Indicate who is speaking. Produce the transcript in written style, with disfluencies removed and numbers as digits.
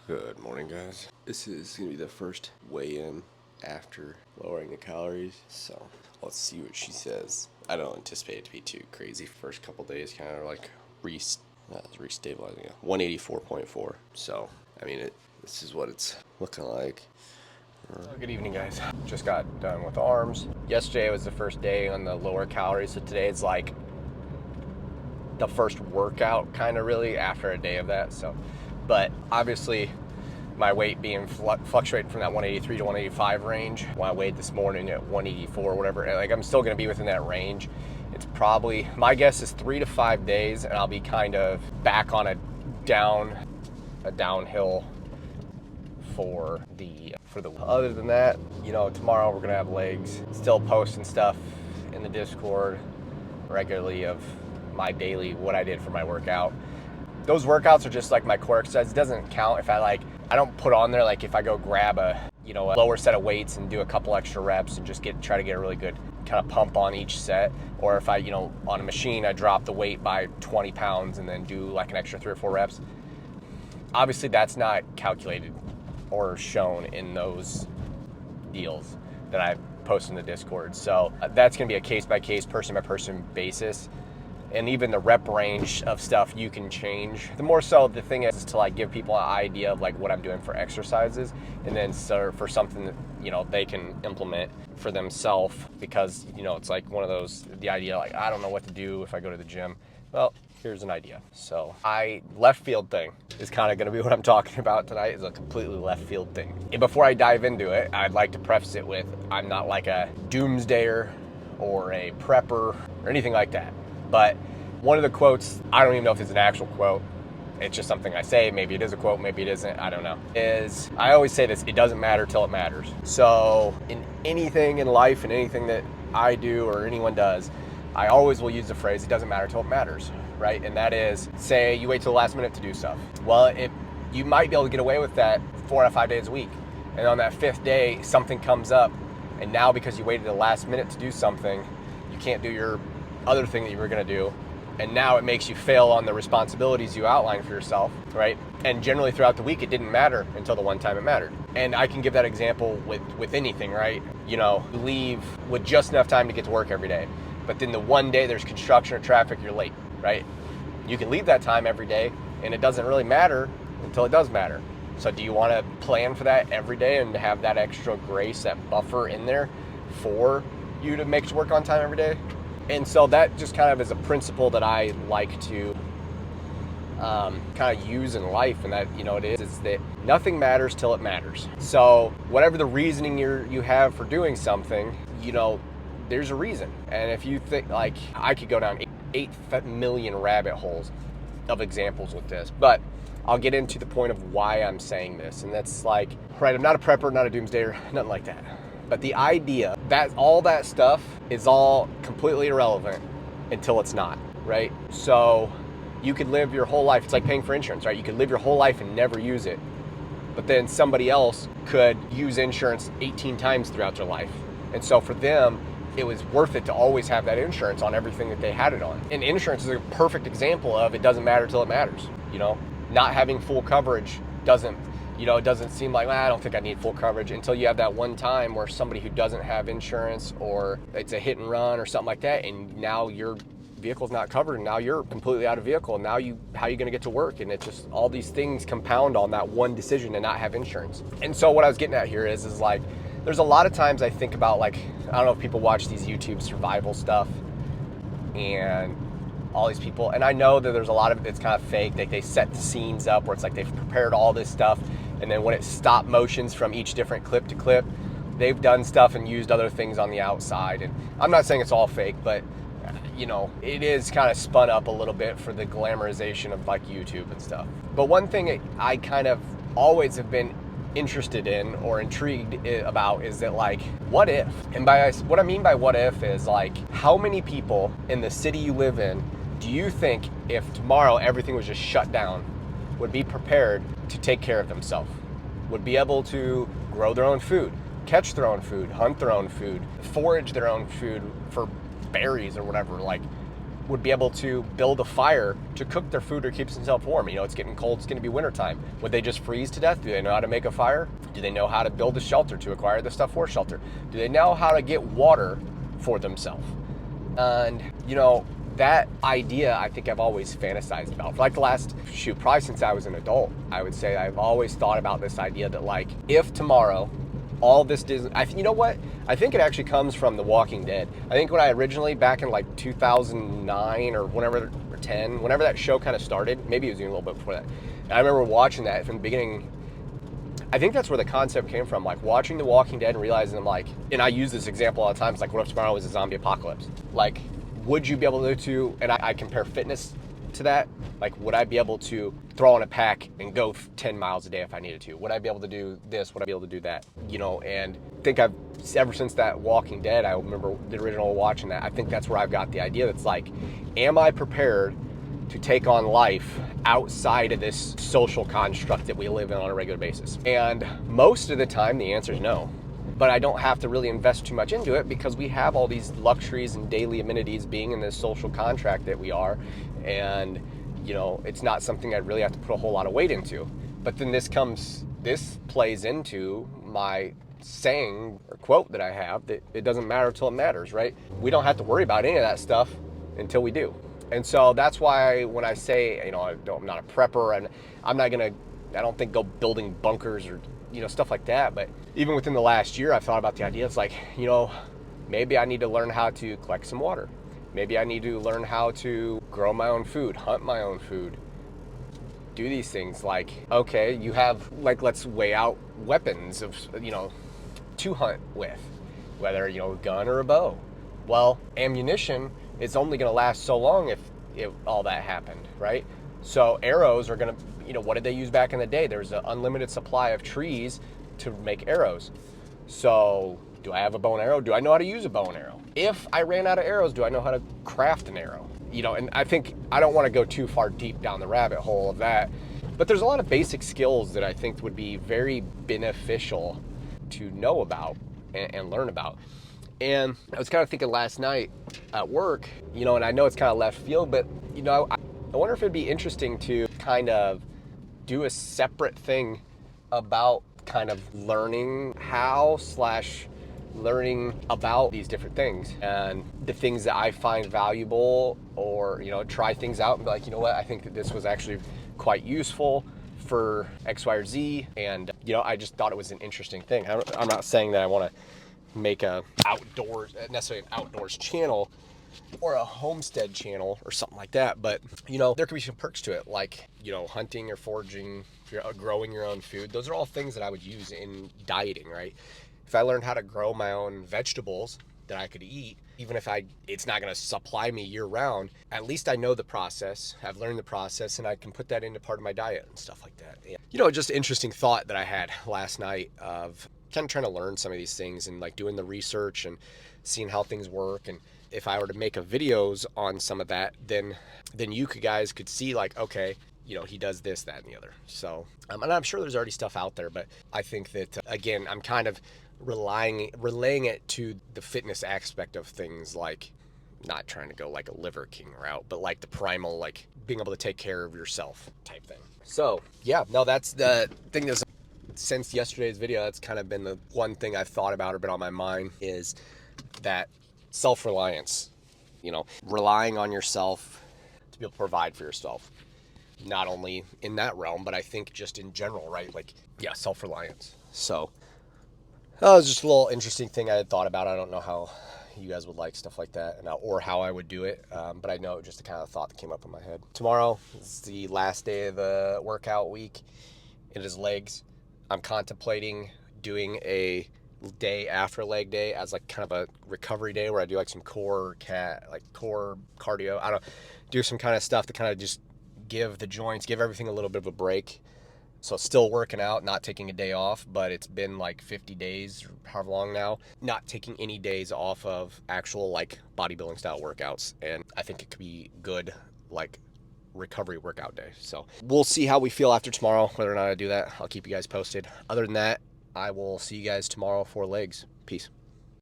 Speaker 1: Good morning, guys. This is going to be the first weigh-in after lowering the calories, so let's see what she says. I don't anticipate it to be too crazy. First couple days kind of like restabilizing it. 184.4, so I mean, this is what it's looking like.
Speaker 2: Good evening, guys. Just got done with arms. Yesterday was the first day on the lower calories, so today it's like the first workout kind of really after a day of that. So, but obviously my weight being fluctuating from that 183 to 185 range. When I weighed this morning at 184 or whatever, like I'm still going to be within that range. It's probably, my guess is 3 to 5 days, and I'll be kind of back on a downhill for the other than that, you know, tomorrow we're gonna have legs. Still posting stuff in the Discord regularly of my daily, what I did for my workout. Those workouts are just like my core exercise. It doesn't count if I don't put on there like if I go grab a lower set of weights and do a couple extra reps and just try to get a really good kind of pump on each set, or if I on a machine I drop the weight by 20 pounds and then do like an extra 3 or 4 reps. Obviously that's not calculated or shown in those deals that I post in the Discord. So that's going to be a case-by-case, person-by-person basis. And even the rep range of stuff you can change. The more so, the thing is to like give people an idea of like what I'm doing for exercises, and then for something that they can implement for themselves, because it's like one of those, the idea like I don't know what to do if I go to the gym. Well, here's an idea. So left field thing is kind of going to be what I'm talking about tonight, is a completely left field thing. And before I dive into it, I'd like to preface it with, I'm not like a doomsdayer or a prepper or anything like that. But one of the quotes, I don't even know if it's an actual quote, it's just something I say, maybe it is a quote, maybe it isn't, I don't know, is I always say this: it doesn't matter till it matters. So in anything in life and anything that I do or anyone does, I always will use the phrase, it doesn't matter till it matters, right? And that is, say you wait till the last minute to do stuff. Well, you might be able to get away with that 4 out of 5 days a week. And on that 5th day, something comes up, and now because you waited the last minute to do something, you can't do your other thing that you were gonna do. And now it makes you fail on the responsibilities you outlined for yourself, right? And generally throughout the week, it didn't matter until the one time it mattered. And I can give that example with anything, right? You leave with just enough time to get to work every day. But then the one day there's construction or traffic, you're late, right? You can leave that time every day, and it doesn't really matter until it does matter. So do you want to plan for that every day and have that extra grace, that buffer in there for you to make it work on time every day? And so that just kind of is a principle that I like to kind of use in life, and that it is that nothing matters till it matters. So whatever the reasoning you have for doing something, there's a reason. And if you think, like, I could go down 8 million rabbit holes of examples with this, but I'll get into the point of why I'm saying this. And that's like, right, I'm not a prepper, not a doomsdayer, nothing like that. But the idea that all that stuff is all completely irrelevant until it's not, right? So you could live your whole life, it's like paying for insurance, right? You could live your whole life and never use it, but then somebody else could use insurance 18 times throughout their life. And so for them, it was worth it to always have that insurance on everything that they had it on. And insurance is a perfect example of, it doesn't matter till it matters. Not having full coverage doesn't, it doesn't seem like, I don't think I need full coverage, until you have that one time where somebody who doesn't have insurance, or it's a hit and run or something like that, and now your vehicle's not covered, and now you're completely out of vehicle, and now how are you going to get to work? And it's just, all these things compound on that one decision to not have insurance. And so what I was getting at here is like, there's a lot of times I think about, like, I don't know if people watch these YouTube survival stuff and all these people, and I know that there's a lot of it that's kind of fake. They set the scenes up where it's like they've prepared all this stuff, and then when it stop motions from each different clip to clip, they've done stuff and used other things on the outside. And I'm not saying it's all fake, but it is kind of spun up a little bit for the glamorization of like YouTube and stuff. But one thing I kind of always have been interested in or intrigued about is that, like, what if? And what I mean by what if is, like, how many people in the city you live in do you think, if tomorrow everything was just shut down, would be prepared to take care of themselves, would be able to grow their own food, catch their own food, hunt their own food, forage their own food for berries or whatever? Like, would be able to build a fire to cook their food or keep themselves warm. You know, it's getting cold, it's going to be wintertime. Would they just freeze to death? Do they know how to make a fire? Do they know how to build a shelter to acquire the stuff for shelter? Do they know how to get water for themselves? And, you know, that idea I think I've always fantasized about. For like the last, probably since I was an adult, I would say I've always thought about this idea that, like, if tomorrow all this Disney, you know what? I think it actually comes from The Walking Dead. I think when I originally, back in like 2009 or whenever, or 10, whenever that show kind of started, maybe it was even a little bit before that. And I remember watching that from the beginning. I think that's where the concept came from, like watching The Walking Dead and realizing, I'm like, and I use this example all the time, it's like, what if tomorrow was a zombie apocalypse? Like, would you be able to, and I compare fitness to that, like, would I be able to throw on a pack and go 10 miles a day if I needed to? Would I be able to do this? Would I be able to do that? You know, and I think I've, ever since that Walking Dead, I remember the original watching that, I think that's where I've got the idea that's like, am I prepared to take on life outside of this social construct that we live in on a regular basis? And most of the time, the answer is no. But I don't have to really invest too much into it because we have all these luxuries and daily amenities being in this social contract that we are. And, you know, it's not something I really have to put a whole lot of weight into. But then this plays into my saying or quote that I have that it doesn't matter till it matters, right? We don't have to worry about any of that stuff until we do. And so that's why when I say, you know, I'm not a prepper and I'm not going to, I don't think go building bunkers or, you know, stuff like that. But even within the last year, I've thought about the idea. It's like, you know, maybe I need to learn how to collect some water. Maybe I need to learn how to grow my own food, hunt my own food, do these things. Like, okay, you have, like, let's weigh out weapons of, you know, to hunt with, whether, you know, a gun or a bow. Well, ammunition is only going to last so long if all that happened, right? So arrows are going to, you know, what did they use back in the day? There's an unlimited supply of trees to make arrows. So do I have a bow and arrow? Do I know how to use a bow and arrow? If I ran out of arrows, do I know how to craft an arrow? You know, and I think I don't want to go too far deep down the rabbit hole of that, but there's a lot of basic skills that I think would be very beneficial to know about and learn about. And I was kind of thinking last night at work, you know, and I know it's kind of left field, but, you know, I wonder if it'd be interesting to kind of do a separate thing about kind of learning how / learning about these different things and the things that I find valuable, or, you know, try things out and be like, you know what, I think that this was actually quite useful for X, Y, or Z. And, you know, I just thought it was an interesting thing. I'm not saying that I want to make necessarily an outdoors channel or a homestead channel or something like that, but, you know, there could be some perks to it, like, you know, hunting or foraging, growing your own food. Those are all things that I would use in dieting, right? If I learned how to grow my own vegetables that I could eat, even if it's not going to supply me year round, at least I know the process. I've learned the process and I can put that into part of my diet and stuff like that. Yeah. You know, just an interesting thought that I had last night of kind of trying to learn some of these things and like doing the research and seeing how things work. And if I were to make a videos on some of that, then you guys could see, like, okay, you know, he does this, that, and the other. So, and I'm sure there's already stuff out there, but I think that, again, I'm kind of relaying it to the fitness aspect of things, like not trying to go like a Liver King route, but like the primal, like being able to take care of yourself type thing. So yeah, no, that's the thing that's, since yesterday's video, that's kind of been the one thing I've thought about or been on my mind, is that self-reliance, you know, relying on yourself to be able to provide for yourself. Not only in that realm, but I think just in general, right? Like, yeah, self-reliance. So that was just a little interesting thing I had thought about. I don't know how you guys would like stuff like that, or how I would do it, but I know just the kind of thought that came up in my head. Tomorrow is the last day of the workout week. It is legs. I'm contemplating doing a day after leg day as like kind of a recovery day where I do like some core cardio. I don't know, do some kind of stuff to kind of just give the joints, give everything a little bit of a break. So still working out, not taking a day off, but it's been like 50 days, or however long now, not taking any days off of actual like bodybuilding style workouts. And I think it could be good, like recovery workout day. So we'll see how we feel after tomorrow, whether or not I do that. I'll keep you guys posted. Other than that, I will see you guys tomorrow for legs. Peace.